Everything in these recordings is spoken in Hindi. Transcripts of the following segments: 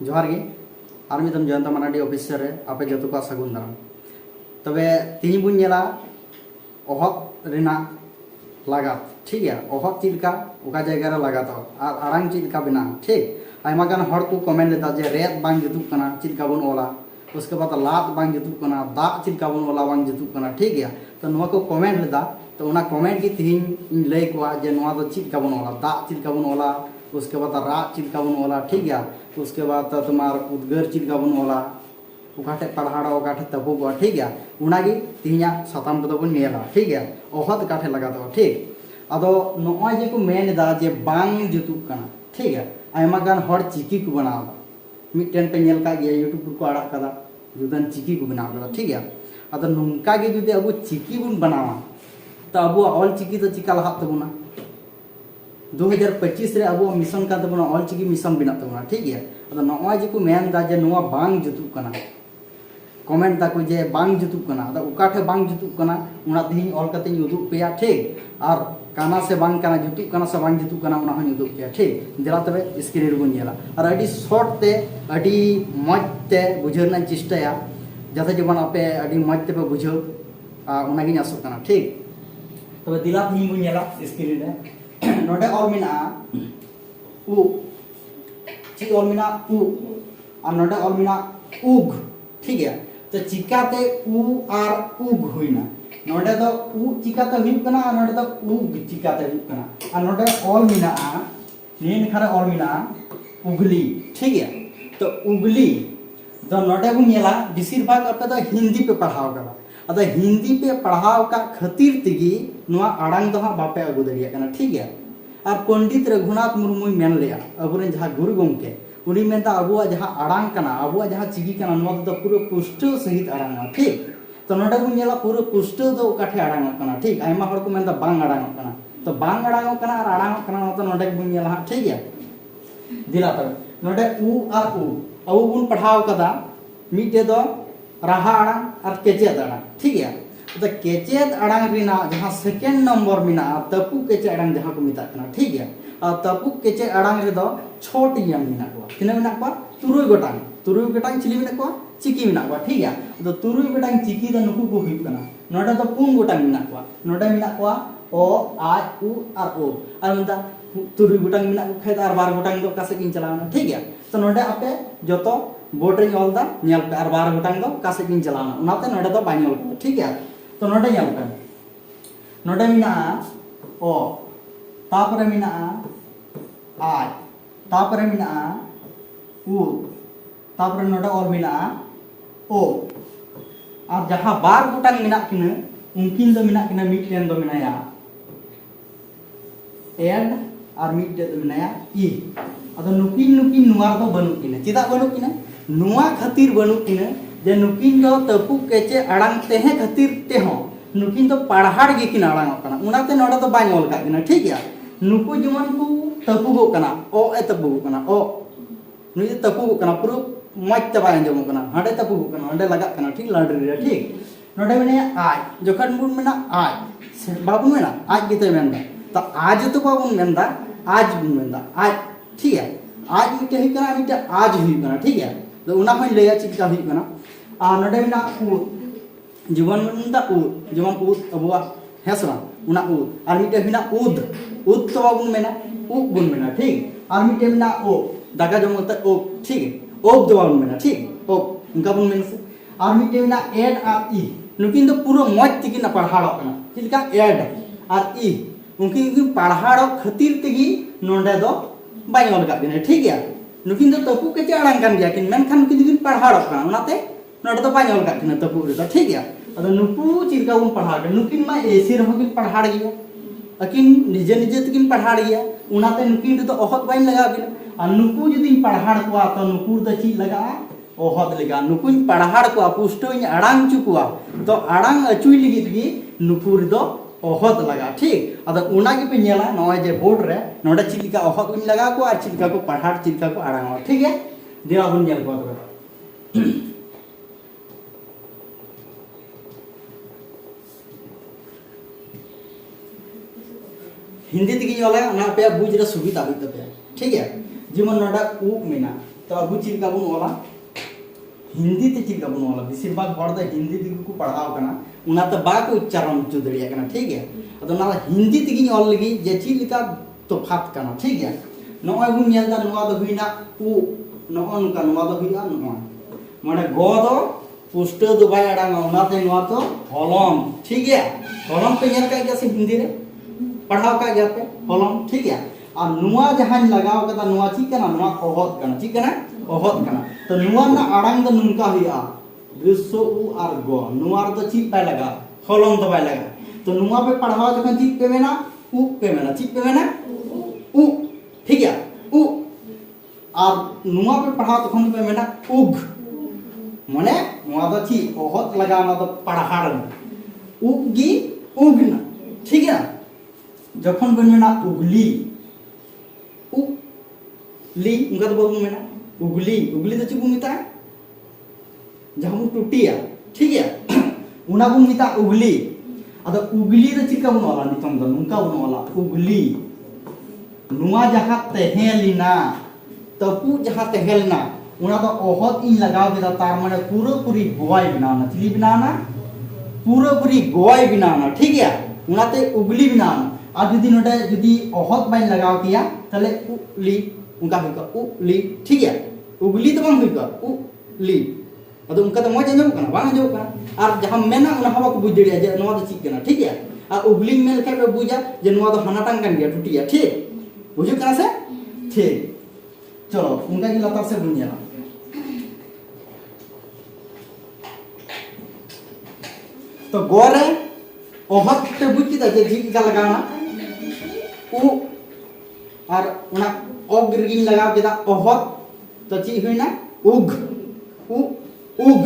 जोहार गे और मिदम जयंत मानाडी ऑफिसर रे आपे जतो को सगुन दाराम तबे तीन बुन नेला अहत रेना लागत ठीक है अहत चिलका ओका जगह रे लागत और आरांग चिलका बिना ठीक आयमा गान हर को कमेंट लेता जे रेत बांग जुतुक कना चिलका बन ओला उसके बाद लात बांग जुतुक कना दा चिलका बन ओला बांग जुतुक कना ठीक है तो नोआ को कमेंट लेता तो उना कमेंट की तीन लय को जे नोआ तो चिलका बन ओला दा चिलका बन ओला उसके बाद रात चिलका बन ओला ठीक है उसके बाद तुम्हार उद्गार चिलका बन ओला उकाठे पढ़ाड़ा उकाठे तबुगो ठीक है उनागी तिहिया साताम को बन नेला ठीक है अहत काठे लगा दो ठीक अदो नोय जे को मेन दा जे बांग जुतुक कना ठीक है आयमा गान हर चिकी को बनावा मिटन पे नेल का गया यूट्यूब को आड़ा कदा जुदन चिकी को बनावा ठीक है अदो नुंका गे जुदे अब चिकी बन बनावा तो अब ऑल चिकी तो चिका लहात तबुना 2025 रे अब मिशन का तबुना ऑल चिकी मिशन बिना तबुना ठीक है अदो नोय जे को मेन दा जे नोआ बांग जुतुक कना कमेंट दाको जे बांग जुतुक कना अदो उकाठे बांग जुतुक कना उना दिहिन ऑल कते उदुक पेया ठीक और काना से बांग काना जुतुक कना से बांग जुतुक कना उना हन उदुक पेया ठीक दिला तबे स्क्रीन रे बन नेला और अडी शॉर्ट ते अडी मज ते बुझरना चेष्टाया जाते जबन आपे अडी मज ते पे बुझो उना गिन आसो कना ठीक तबे दिला दिहिन बन नेला स्क्रीन रे नोडे ऑल मिना उ ची ऑल मिना उ और नोडे ऑल मिना उग ठीक है तो चिकाते उ और उग हुईना नोडे तो उ चिकाते हुई कना और नोडे तो उग चिकाते हुई कना और नोडे ऑल मिना नीन खरे ऑल मिना उगली ठीक है तो उगली तो नोडे को नेला बेसिर भाग आपे तो हिंदी पे पढ़ाव करा अदा हिंदी पे पढ़ाव का खातिर तिगी नोआ आड़ांग दो बापे अगु दरिया कना ठीक है और पंडित रघुनाथ मुर्मू मेन लेया अबुरेन जहां गुरु गोमके उनी मेनता अबुआ जहां आड़ांग कना अबुआ जहां चिगी कना नोआ तो पूरा पुष्टो सहित आड़ांग ठीक तो नोडे को नेला पूरा पुष्टो दो काठे आड़ांग कना ठीक आयमा हर को मेनता बांग आड़ांग कना तो बांग आड़ांग कना और आड़ांग कना तो नोडे को नेला ठीक है दिला तब नोडे उ और उ अब बुन पढ़ाव कदा मिटे दो राहा आड़ांग और केचेद आड़ांग ठीक है तो केचेद आड़ांग रिना जहां सेकंड नंबर मिना तपु केचे आड़ांग जहां को मिता कना ठीक है और तपु केचे आड़ांग रे दो छोट याम मिना को तिना मिना को तुरुई गोटांग चिली मिना को चिकी मिना को ठीक है तो तुरुई गोटांग चिकी द नुकु को हुई कना नोडा तो पुन गोटांग मिना को नोडा मिना को ओ आ उ और ओ और मनता तुरुई गोटांग मिना को खेत और 12 गोटांग दो कासे किन चलाना ठीक है तो नोडे आपे जतो बोर्ड रे ऑल दा नेल पे और 12 गोटांग दो कासे किन चलाना उनाते नोडे तो बाय ऑल ठीक है तो नोडे नेल पे नोडे मिना ओ तापरे मिना आ तापरे मिना उ तापरे नोडे ऑल मिना ओ और जहां 12 गोटांग मिना किने उनकिन दो मिना किने मिटन दो मिनाया एंड और मिटन दो मिनाया ई अदो नुकिन नुकिन नुआर दो बनु किने चिदा बनु किने नुआ खातिर बनु किने जे नुकिन दो तपु केचे आड़ांग तेहे खातिर ते हो नुकिन तो पढ़ाड़ गे किन आड़ांग कना उनाते नोडा तो बाय ऑल का किने ठीक है नुकु जमन को तपुगो कना ओ ए तपुगो कना ओ नुई तपुगो कना पूरा मज ते बाय अंजम कना हडे तपुगो कना हडे लगा कना ठीक लाडरी रे ठीक नोडे मेने आज जखन बुन मेना आज बाबू मेना आज गिते मेनदा तो आज तो बाबू मेनदा आज बुन मेनदा आज ठीक है आज मिटे ही कना मिटे आज हुई कना ठीक है तो उना हन लेया चिका हुई कना आ नोडे मेना उ जीवन मेनदा उ जीवन उ अबुआ हेसरा उना उ और मिटे हिना उद तो बाबू मेना उ बुन मेना ठीक और मिटे मेना ओ दागा जमता ओ ठीक है ओब दो बाबू मेना ठीक ओ उनका बुन मेना से और मिटे मेना एड और ई नुकिन तो पूरा मज तिकी ना पढ़ाड़ो कना चिलका एड और ई उनकिन पढ़ाड़ो खातिर तिगी नोंडे दो बाय ऑल का दिने ठीक है नुकिन तो तपु के आड़ांग कान गया किन मेनखान नुकिन दिगिन पढ़ाड़ो कना उनाते नोंडे तो बाय ऑल का दिने तपु रे तो ठीक है अदो नुकु चिलका उन पढ़ाड़ नुकिन मा एसी रहो किन पढ़ाड़ गया अकिन निजे निजे तकिन पढ़ाड़ गया उनाते नुकिन तो अहत बाय लगा बिन और नुकु जदि पढ़ाड़ को तो नुकुर द ची लगा ओहत लगा नुकुन पढ़ाड़ को पुष्टोइन आड़ांग चुकुआ तो आड़ांग अचुई लिगित गी नुकुर दो ओहत लगा ठीक अदा उना के पे नेला नय जे बोर्ड रे नोडा चिलिका ओहत उन लगा को और चिलिका को पढ़ाड़ चिलिका को आड़ांग ठीक है दिना बुन नेल को तो हिंदी तक ना पे बुझ रे सुविधा हुई तबे ठीक है जेमन नोडा उ मेना तो अबू चिल्का बन ओला हिंदी ते चिल्का बन ओला बेसिर भाग हर द हिंदी दिग को पढ़ाव कना उनाते बाको उच्चारण चु दड़िया कना ठीक है अदो ना हिंदी तिगिन ऑल लगी जे चिल्का तफात कना ठीक है नॉय बुन नेलदा नोआ दो हुइना उ नॉन का नोआ दो हुइया नॉय माने गो दो पुष्ट दो बाय अडांगा उनाते नोआ तो हलम ठीक है हलम पे नेल का जैसे हिंदी रे पढ़ाव का गया पे हलम ठीक है और नुआ जहां लगाव कदा नुआ ची कना नुआ ओहत कना ची कना ओहत कना तो नुआ ना अडांग दो नुनका हुइया विश्व उ आर गो नुआ तो ची पे लगा हलम तो बाय लगा तो नुआ पे पढ़ाव जखन ची पे मेना उ पे मेना ची पे मेना उ ठीक है उ और नुआ पे पढ़ाव तखन पे मेना उग माने नुआ तो ची ओहत लगा ना तो पढ़ाड़ उगी उगना ठीक है जखन बन मेना उगली ली उनका तो बाबू मेना उगली उगली तो चुप मिता जहां बन टूटिया ठीक है उना बन मिता उगली अद उगली तो चिका बन वाला नितम द नुनका बन वाला उगली नुआ जहां तहेलिना तपु जहां तहेलना उना तो ओहत इन लगाव केदा तार माने पूरा पूरी गोवाई बनाना चिली बनाना पूरा पूरी गोवाई बनाना ठीक है उनाते उगली बनाना आज जुदी नोटे जुदी ओहत बाइन लगाव किया तले उली उनका हुई का उली ठीक है उगली तो बांग हुई का उली अदो उनका तो मौज अंजम कना बांग अंजम कना और जहां मेना उना हवा को बुझ दड़िया जे नोआ तो चिक कना ठीक है और उगली मेल के पे बुझा जे नोआ तो हनाटांग कन गया टूटिया ठीक बुझु कना से ठीक चलो उनका की लतार से बुनिया तो गोरे ओहत पे बुझ की जे जी का लगाना उ और उना ओग गिन लगाव केदा ओहत तो ची हुइना उग उग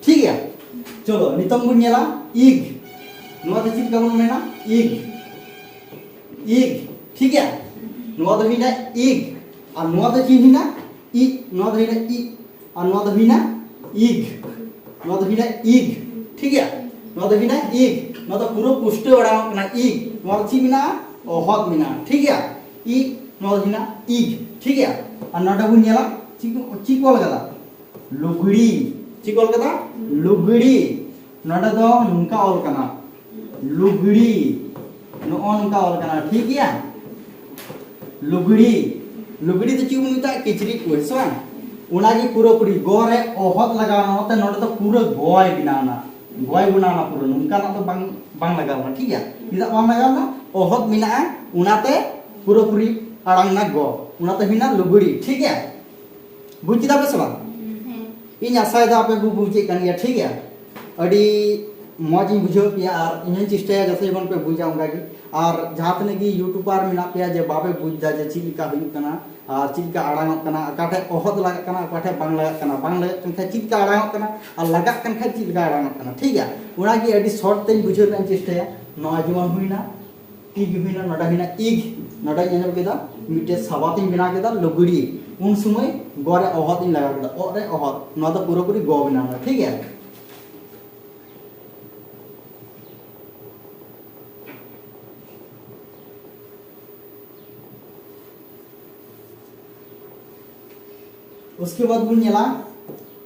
ठीक है चलो नितम बुनियाला इग नोआ तो चिक कबन मेना इग ठीक है नोआ तो हुइना इग और नोआ तो ची हुइना इ नोआ तो हुइना इ और नोआ तो हुइना इग नोआ तो हुइना इग ठीक है नोआ तो हुइना इग नोआ तो पूरा पुष्ट बड़ा कना इग नोआ तो ची बिना ओहत बिना ठीक है इ नोआ तो हुइना इग ठीक है और नोडा बुनियाला चिक बोल कदा लुगड़ी चिक बोल कदा लुगड़ी नोडा दो नुनका ऑल कना लुगड़ी नो नुनका ऑल कना ठीक है लुगड़ी लुगड़ी तो चिक मिता किचरी को सवा उना जी पूरा पूरी गोरे ओहत लगाना होता नोडा तो पूरा गोय बनाना पूरा नुनका ना तो बांग लगाना ठीक है इदा बांग लगाना ओहत मिना उनाते पूरा पूरी अड़ांग ना गो उनाते बिना लुगड़ी ठीक है बुझ किदा पे सवा इन आशा दा पे बुझे कन गया ठीक है अड़ी मौज बुझो पिया और इन चेष्टा जैसे बन पे बुझा होगा कि और जहां तने की यूट्यूबर मेना पे जे बाबे बुझदा जे चिलिका हुई कना और चिलिका अड़ांग कना अकाठे ओहत लगा कना अकाठे बांग लगा कना चिलिका अड़ांग कना और लगा कन खा चिलिका अड़ांग कना ठीक है उना की अड़ी शॉर्ट ते बुझो रन चेष्टा नो जीवन हुईना इग हुईना नोडा हुईना इग नोडा नेल केदा मिटे सबातिन बिना केदा लुगड़ी उन समय गोरे ओहत इन लगा केदा ओरे ओहत नो तो पूरा पूरी गो बनाना ठीक है उसके बाद बुनियाला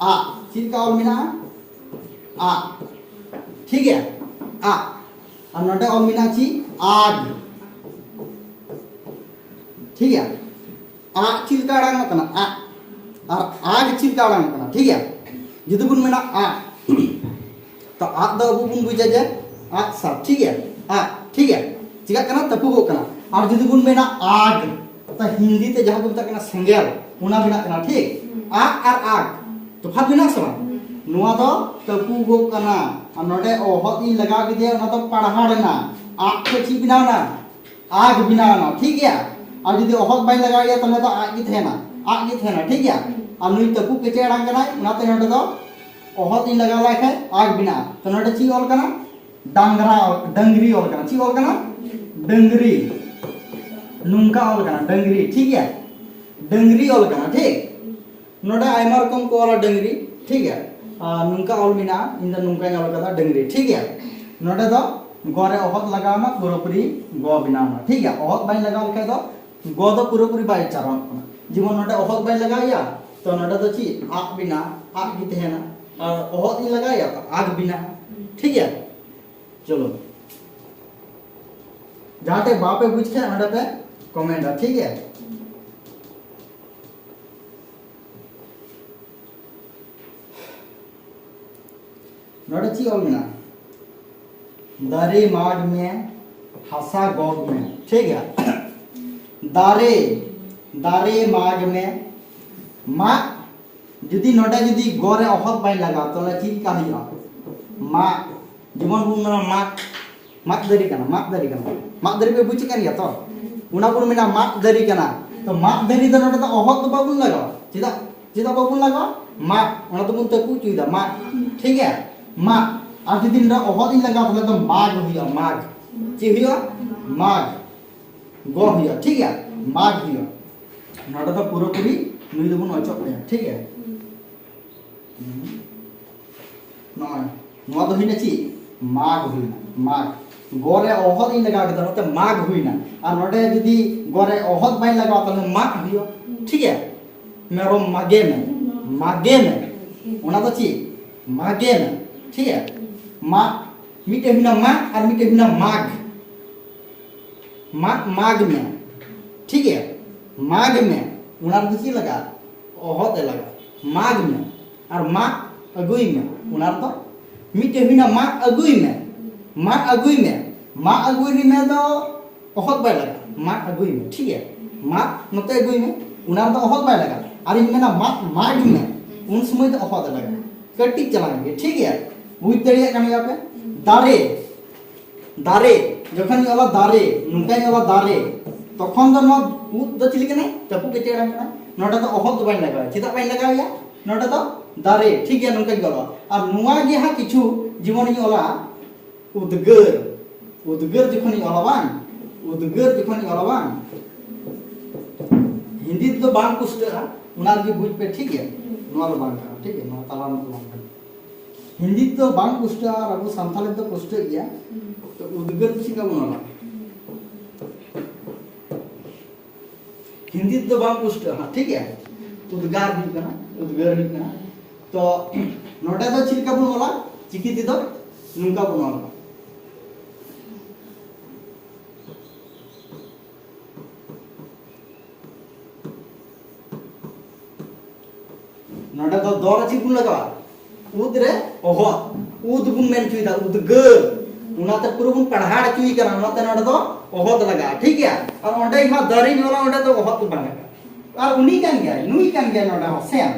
आ चिल्का और मिना आ ठीक है आ और नोटे और मिना ची आग ठीक है आ चिल्का अड़ांग कना आ और आग चिल्का अड़ांग कना ठीक है जुदी बुन मिना आ तो आ दो अबू बुन बुझा जे आ सब ठीक है आ ठीक है चिका कना तपु गो कना और जुदी बुन मिना आग तो हिंदी ते जहां बुन कना संगेल उना बिना कना ठीक आग और आग तो फात बिना सवा नुआ तो तपु गो कना और नोडे ओहत इन लगा के दे ना तो पढ़ाड़ना आग के ची बिनाना आग बिनाना ठीक है और यदि ओहत बाई लगाया तो तो आग थे ना ठीक है और नुई तपु के चेड़ांग कना उनाते नोडे तो ओहत इन लगा लाखे आग बिना तो नोडे ची ऑल कना डांगरा डंगरी ऑल कना ची ऑल कना डंगरी नुनका ऑल कना डंगरी ठीक है डंगरी ऑल कना ठीक नोडे आयमा रकम को वाला डंगरी ठीक है नुनका ऑल मिना इन द नुनका ऑल कदा डंगरी ठीक है नोडे तो गोरे ओहत लगाना पूरा पूरी गो बिनाना ठीक है ओहत बाई लगा के तो गो तो पूरा पूरी बाई चारा जीवन नोडे ओहत बाई लगाया तो नोडा तो ची आग बिना आग भी तहना और ओहत ही लगाया तो आग बिना ठीक है चलो जहाँ तक बापे बुझ के नोडा पे कमेंट ठीक है नोडा ची और बिना दारे माग में हसा गोग में ठीक है दारे दारे माग में मा जुदी नोडा जुदी गोरे अहत बाई लगा तो चीज का हुआ मा जेमन बुन माग माग दरी पे बुझ कान गया तो उना बुन मेना माग दरी कना तो माग दरी तो नोडा तो अहत तो बाबुन लगा चिदा चिदा बाबुन लगा मा उना तो बुन तपु चुइदा मा ठीक है मा और जुदी नोडा अहत ही लगा तो माग हुआ माग ची हुआ माग गो हुआ ठीक है माग हुआ नोडा तो पूरा पूरी नुई दो बुन अचक पे ठीक है नॉय तो हुई ना ची माग हुई ना माग गोरे ओहद इन लगा के तो माग हुई ना और नोडे जुदी गोरे ओहद बाई लगा तो माग हुई ठीक है मेरो मागे में उना तो ची मागे में ठीक है मा मिटे हुई ना माग और मिटे हुई ना माग माग में ठीक है माग में उना तो ची लगा ओहद लगा माग में और माग अगुई में उना तो मिटे हुई ना माग अगुई में माग अगुई में तो ओहद बाय लगा माग अगुई में ठीक है माग नते अगुई में उना तो ओहद बाय लगा और इन मेना माग में उन समय तो ओहद लगा कटी चलाएंगे ठीक है बुझ दड़िया कान गया पे दारे दारे जखन वाला दारे नुका वाला दारे तखन तो नो उद द चिली कने तपु के चेड़ा कना नोटा तो ओहद बाय लगा चिता बाय लगा या नोटा तो दारे ठीक है नुका गलो और नुआ गे हा किछु जीवन इ ओला उदगर जखन इ ओला बांग हिंदी तो बांग पुस्ता उना के बुझ पे ठीक है नुआ तो बांग ठीक है नुआ ताला में बांग हिंदी तो बांग पुस्ता और अब संथाली तो पुस्ता गया तो उदगर चिका बनला हिंदी तो बांग पुस्ता हां ठीक है उदगार भी कना उदगर भी कना तो नोटा तो चिका बनला चिकी तो नुका बनला नोटा तो दौड़ चिकुन लगा उद रे ओहो उद बुन मेन चुईदा उदगर उनाते पूरा बुन पढ़ाड़ चुई करा उनाते नोटा तो ओहत लगा ठीक है और ओंडे हा दरी वाला ओंडे तो ओहत तो बन लगा और उनी कान गया नुई कान गया नोटा सेम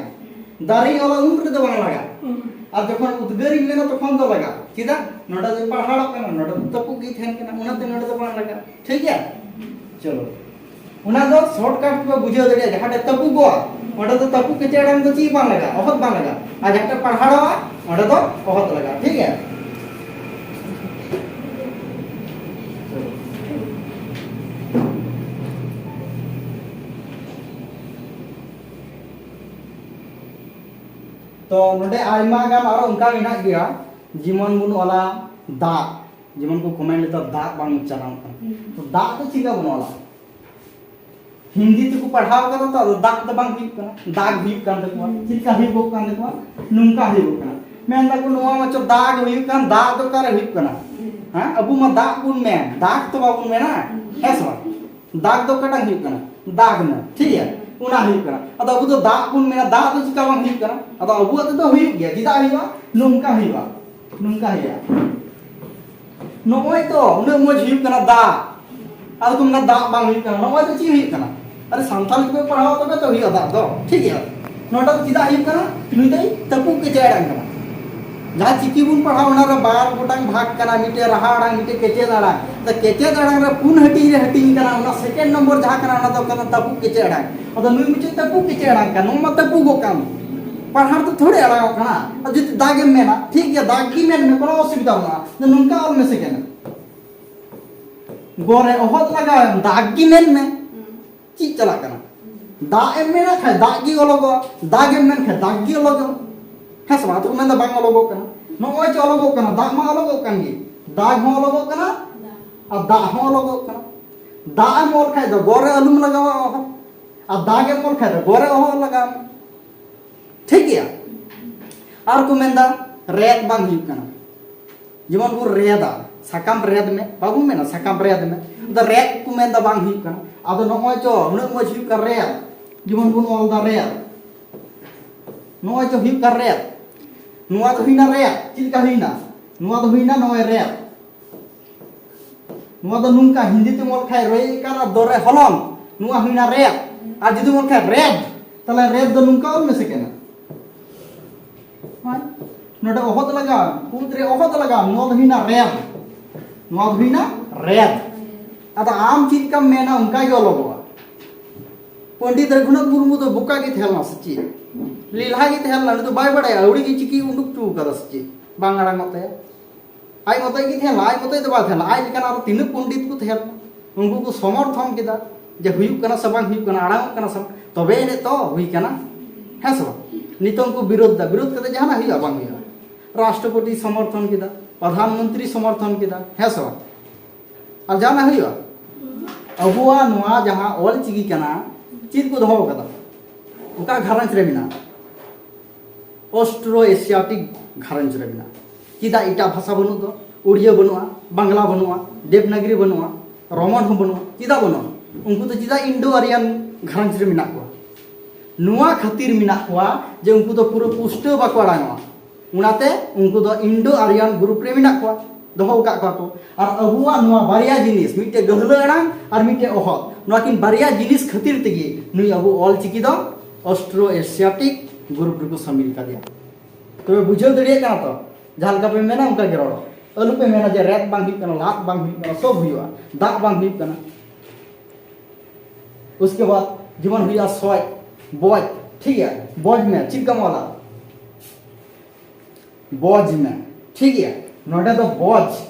दरी वाला उन रे तो बन लगा और जखन उदगरी लेना तखन तो लगा सीधा नोटा जो पढ़ाड़ कना नोटा तपु की थेन कना उनाते नोटा तो बन लगा ठीक है चलो उना दो शॉर्टकट पे बुझे दड़े जहां तपु गो ओडा तो तपु के चेड़ाम तो ची बांग लगा ओहत बांग लगा आ जहां पढ़ाड़ा ओडा तो ओहत लगा ठीक है तो नोडे आयमा गान और उनका मेना गया जीवन बुन वाला दा जीवन को कमेंट तो दा बांग उच्चारण तो दा तो चिका बन वाला हिंदी तो को पढ़ाव कर तो दाग तो बांग हुई कना दाग हुई कान तको चिका हुई बो कान तको नुंका हुई बो कना मेन दा को नोवा मचो दाग हुई कान दाग तो करे हुई कना हां अबु मा दाग बुन में दाग तो बाबुन में ना ऐसा दाग तो कटंग हुई कना दाग में ठीक है उना हुई कना अद अबु तो दाग बुन में दाग तो चिका बांग हुई कना अद अबु तो हुई गया जिदा हुईवा नुंका हुईवा नोय तो उन मोज हुई कना दा अद तुम ना दाग बांग हुई कना नोय तो ची हुई कना अरे संथाल को पढ़ाओ तो तो हुई अदा तो ठीक है नोटा तो चिदा हुई कना नुई दई तपु के चेड़ांग कना जहां चिकी बुन पढ़ाओ ना रे बार गोटांग भाग कना मिटे रहाड़ांग मिटे केचे दाड़ांग तो केचे दाड़ांग रे पुन हटी कना उना सेकंड नंबर जहां कना ना तो कना तपु के चेड़ांग अदा नुई मिचे तपु के चेड़ांग कना मा तपु गो काम पढ़ाड़ तो थोड़े अड़ाओ कना अजि दागे मेना ठीक है दागी मेन में कोनो असुविधा ना नुनका और में से केना गोरे ओहत लगा दागी मेन में चीज चला करना दा एम में ना खाए दागी ओलोगो दाग एम में खाए दागी ओलोगो है समा तो मैं बांग ओलोगो करना नोय च ओलोगो करना दाग मा ओलोगो कानगी दाग हो ओलोगो करना और दा हो ओलोगो करना दा एम ओल खाए तो गोरे अलुम लगावा और दाग एम ओल खाए तो गोरे ओह लगा ठीक गया और को मेंदा रेद बांग हुई कना जेमन को रेदा साकाम रेद में बाबू में ना साकाम रेद में द रेद को मेंदा बांग हुई कना आदो नोय चो उन मो हुई कर रेद जेमन को ऑल द रेद नोय चो हुई कर रेद नुआ तो हुईना रेद चिलका हुईना नुआ तो हुईना नोय रेद नुआ तो नुंका हिंदी ते मोल खाय रे कारा दोरे हलम नुआ हुईना रेद आ जुदी मोल खाय रेद तले रेद दो नुंका में से केना हां नोडे ओहत लगा कुदरे ओहत लगा नुआ तो हुईना रेद नुआ तो हुईना रेद आता आम चीज का मेना उनका ही अलगवा पंडित रघुनाथ मुर्मू तो बुका की थेलना सच्ची लीला की थेलना तो बाय बड़े अवड़ी की चिकी उडुक टू का सच्ची बांगड़ा मते आई मते की थेला आई मते तो बा थेला आई लेकिन और तीन पंडित को थेल उनको को समर्थन किदा जे हुयु कना सबा हुयु कना आड़ा कना सब तबे ने तो हुई कना है सब नितों को विरोध करते जहां हुई बांग हुई राष्ट्रपति समर्थन किदा प्रधानमंत्री समर्थन किदा है सब और जाना हुई अबुआ नुआ जहां ऑल चिकी कना चीज को दहो कदा उका घरंज रे बिना ऑस्ट्रो एशियाटिक घरंज रे बिना चिदा इटा भाषा बनु दो उड़िया बनुआ बांग्ला बनुआ देवनागरी बनुआ रोमन हो बनुआ चिदा बनु उनको तो चिदा इंडो आरियन घरंज रे मिना को नुआ खातिर मिना को जे उनको तो पूरा पुष्ट बाको आड़ांगवा उनाते उनको तो इंडो आरियन ग्रुप रे मिना को दहो का को और अबुआ नुआ बारिया जिनिस मिटे गहलो अड़ांग और मिटे ओहत नुआ किन बारिया जिनिस खातिर तेगी नुई अबु ऑल चिकी दो ऑस्ट्रो एशियाटिक ग्रुप रे को शामिल कर दिया तो बुझो दड़िया का तो जहां का पे मेना उनका गिरोड़ अलु पे मेना जे रेत बांग हुई कना लात बांग हुई कना सब हुआ दाग बांग हुई कना उसके बाद जीवन हुआ सोय बोज ठीक है बोज में चिका वाला बोज में ठीक है नोडे तो बोज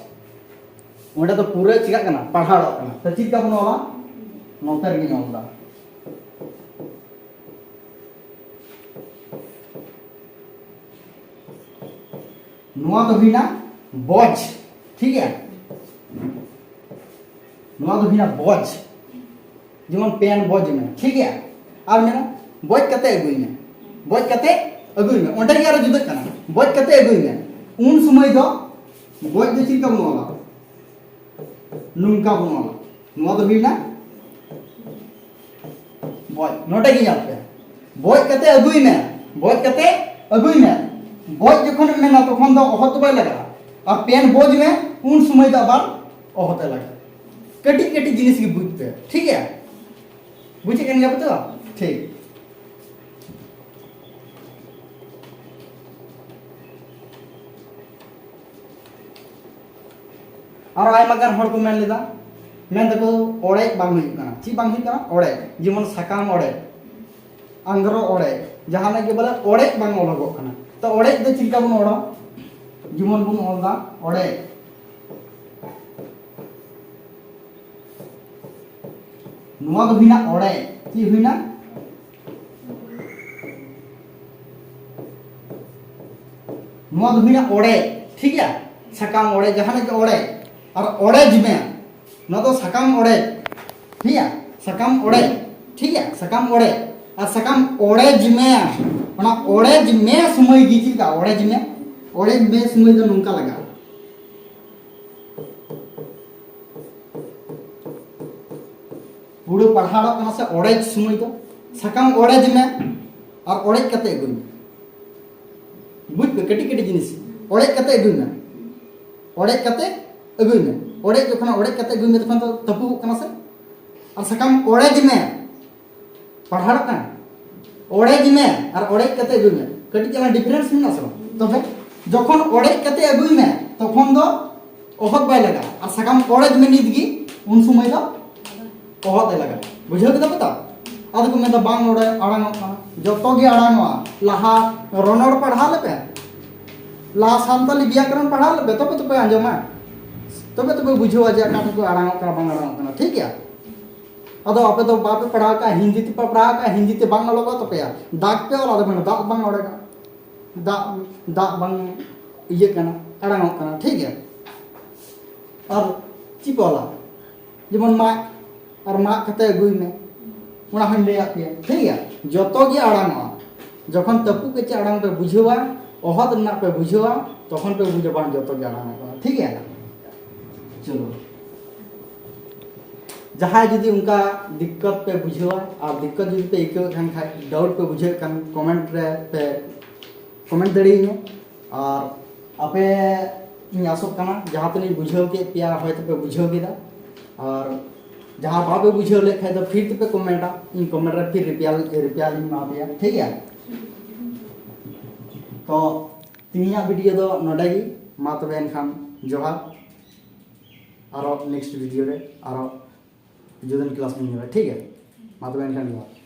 ओडे तो पूरे चिका कना पढ़ाड़ो कना तो चिका बनवाला नोतर गी नोला नुआ तो बिना बोझ ठीक है नुआ तो बिना बोझ जेमन पेन बोझ में ठीक है और मेना बोझ कते अगुई में बोझ कते अगुई में ओंडे यार जुदा कना बोझ कते अगुई में उन समय दो बोझ दो चिका बनवाला नुंका बनवाला नुआ तो बिना बोझ नोटे की याद पे बोझ कते अगुई में बोझ कते अगुई में बोझ जखन मेना तखन दो ओहत बाय लगा और पेन बोझ में उन समय दो आबार ओहते लगा कटी कटी जिनिस की बुझते ठीक है बुझे केन गया पता ठीक और आयमा गान हड़ को मेन लेदा मेन तको ओड़े बांग हुई कना ची बांग हुई कना ओड़े जेमन सकाम ओड़े अंगरो ओड़े जहां के बोले ओड़े बांग ओलगो कना तो ओड़े दो चिका बन ओड़ा जीवन बन ओलदा ओड़े नुआ दो बिना ओड़े की हुईना नुआ दो बिना ओड़े ठीक है सकाम ओड़े जहां के ओड़े और ओड़े जिमे न तो सकाम ओड़े ठीक है सकाम ओड़े ठीक है सकाम ओड़े और सकाम ओड़े जिमे ओना ओड़े जिमे समय गिची का ओड़े जिमे समय तो नुंका लगा पूरे पढ़ाड़ो कना से ओड़े समय तो सकाम ओड़े जिमे और ओड़े कते गुन बुझ पे कटी कटी जिनिस ओड़े कते गुन ओड़े कते अगुई में ओड़े जखन ओड़े कते अगुई में तखन तो तपु कना से और सकाम ओड़े जिमे पढ़ाड़ो कना ओड़े जिमे और ओड़े कते अगुई में कटी जमा डिफरेंस मिना से तबे जखन ओड़े कते अगुई में तखन दो ओहत बाय लगा और सकाम ओड़े जिमे निदगी उन समय दो ओहत लगा बुझो के पता आदो को में तो बांग ओड़े आड़ांग कना जतो गे आड़ांगवा लहा रोनड़ पढ़ा लेबे ला सानताली व्याकरण पढ़ा लेबे तबे तो पे आंजमा तबे तो बुझो जे का को आड़ांग कना बांग आड़ांग कना ठीक है अदो आपे तो बापे पढ़ा का हिंदी ते पढ़ा का हिंदी ते बांग लोगो तो पे दाग पे और आदो में दाग बांग ओड़े का दाग बांग ये कना आड़ांग कना ठीक है और चिपोला जेमन मा और मा कते अगुई में उना हम ले आके ठीक है जतो गे आड़ांगवा जखन तपु के आड़ांग पे बुझेवा अहद ना पे बुझेवा तखन पे बुझे बांग जो तो आड़ांग ठीक है। चलो जहाँ जुदी उनका दिक्कत पे बुझेवा और दिक्कत जुदी पे इको खान डाउट पे बुझे खान कमेंट रे पे कमेंट दड़ी और आपे इन आसोग कना जहाँ तक बुझाव के पिया होयतो पे बुझाव केदा और जहाँ बाबे बुझाव ले खाय तो फिर पे कमेंटा इन कमेंट रे फिर रिप्लाई मा पिया ठीक है। तो तीनिया वीडियो दो नोडेगी मा तबे एनखान जोहार आरो नेक्स्ट वीडियो रे आरो जुदन क्लास में ठीक है मा तबे एनखान जोहार।